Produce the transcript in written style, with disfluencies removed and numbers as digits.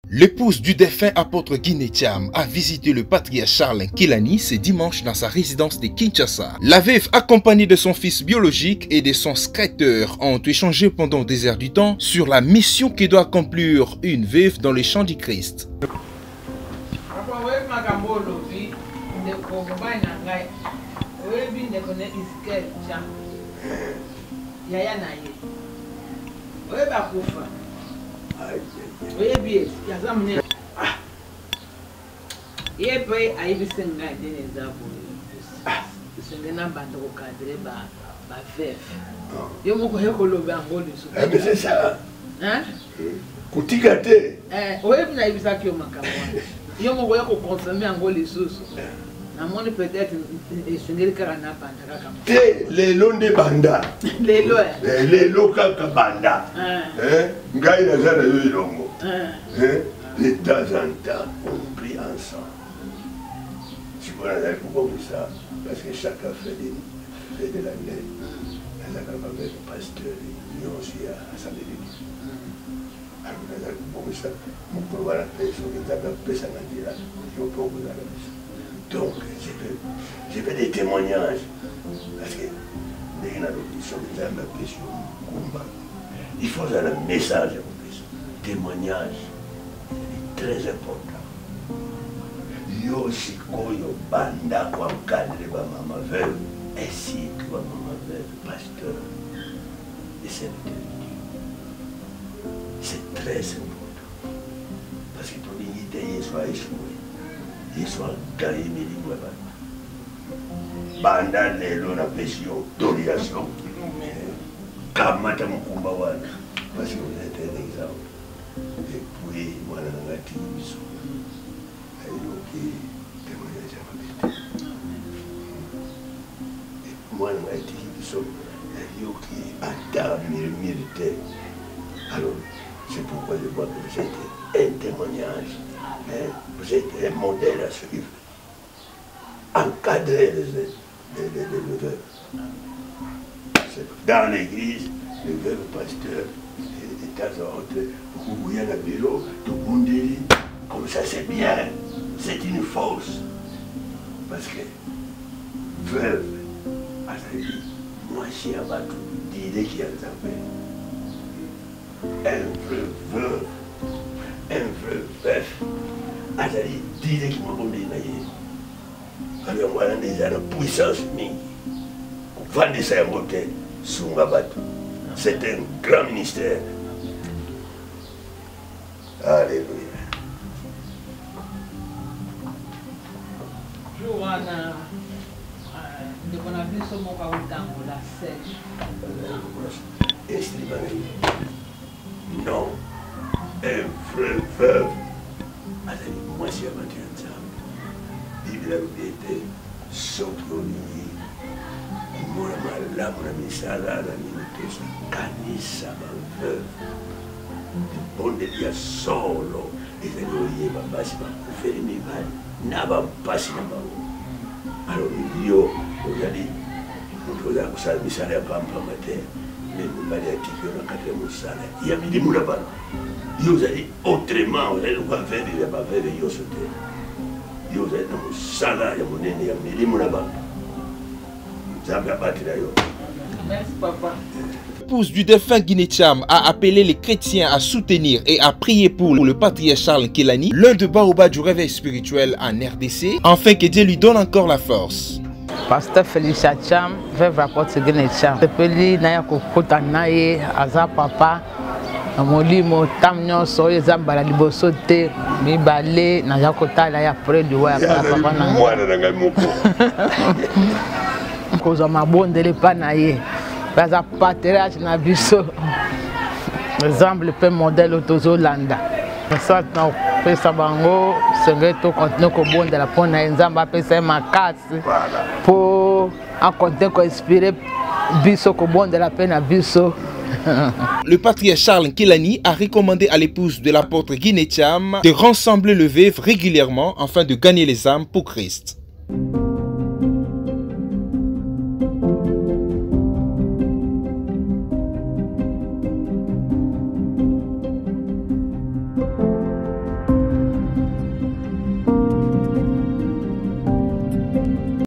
L'épouse du défunt apôtre Guinée Thiam a visité le patriarche Charles Nkilani ce dimanche dans sa résidence de Kinshasa. La veuve, accompagnée de son fils biologique et de son secrétaire, ont échangé pendant des heures du temps sur la mission que doit accomplir une veuve dans le champ du Christ. C'est ça. Koutigate. Peut-être les lots de banda. Les lots de banda. Ngai na zana yo longo. De temps en temps, on prie ensemble. Si vous avez comme ça, parce que chacun fait de l'année. On a avec le pasteur, nous aussi à sa l'église. Alors, on a comme ça, on peut voir la personne qui a fait ça dans le village. Je peux vous la mission. Donc, j'ai fait des témoignages. Parce que, dès qu'on a l'audition, il y a un pression, combat. Il faut avoir un message, témoignage. C'est très important. Yo sikoyo banda kwa mkadre ba mama veuve, ainsi que ba mama veuve, pasteur et serviteur. C'est très important. Parce que ton dignité soit échouée. Il soit gagné milieu banda lelo na pression, tolération. Kamata mukumba wana. Parce que vous êtes un exemple. Et puis, moi, je suis un moi, alors, c'est pourquoi je vois que vous êtes un témoignage, vous êtes un modèle à suivre. Encadrer les veuves. Dans l'église, le veuve pasteur, de temps en temps, où il y a le bureau, tout le monde dit, comme ça c'est bien, c'est une force. Parce que, veuve, moi si on va tout dire qu'il y a des affaires. Un vrai veuve, un vrai veuf, c'est-à-dire dire qu'il m'a dit, alors moi, on a une puissance, mais vendre ça à monter sous ma bateau. C'est un grand ministère. Alléluia. Joana, de qu'on a vu ce mot à la sèche. Non, un vrai veuve. Alors, moi, si on m'a dit ensemble, il a été sauf au lit. Moi, là, mon ami Sarah, l'ami de Kanisa, ma veuve. On est là solo. Et c'est le babasi va faire mes balles. N'a pas passé là-bas. Alors, yo, vous allez, vous allez vous salver, ça n'est pas un matin. Mais vous allez attirer le quatrième salaire. Il y a mis des moules là-bas. Vous allez autrement, vous allez voir faire, il n'y a pas faire, yo sauter. Vous allez dans le salaire, il y a mon aîné, il y a mis des moules là-bas. Vous avez abattu là, yo. Merci, papa. L'épouse du défunt Guinée Thiam a appelé les chrétiens à soutenir et à prier pour le patriarche Charles Nkilani, l'un des baobabs du réveil spirituel en RDC, afin que Dieu lui donne encore la force. Pasteur Felicia Thiam, veuve apôtre Guinée Thiam. Sepeli naya kokota naye aza papa na molimo tam nyonso ezambala liboso te mibale naza kotala ya après liwa ya papa na mwana na ngai moko. Kozwa mabondele pa na ye. Baza patriarche na biso. Exemple pe modèle tozolanda. Ça na pesa bango senge to continuer ko bondela pona nzamba pesa makasi pour en continuer ko inspirer biso ko bondela pe na biso. Le patriarche Charles Nkilani a recommandé à l'épouse de l'apôtre Guinée Thiam de rassembler le veuve régulièrement afin de gagner les âmes pour Christ.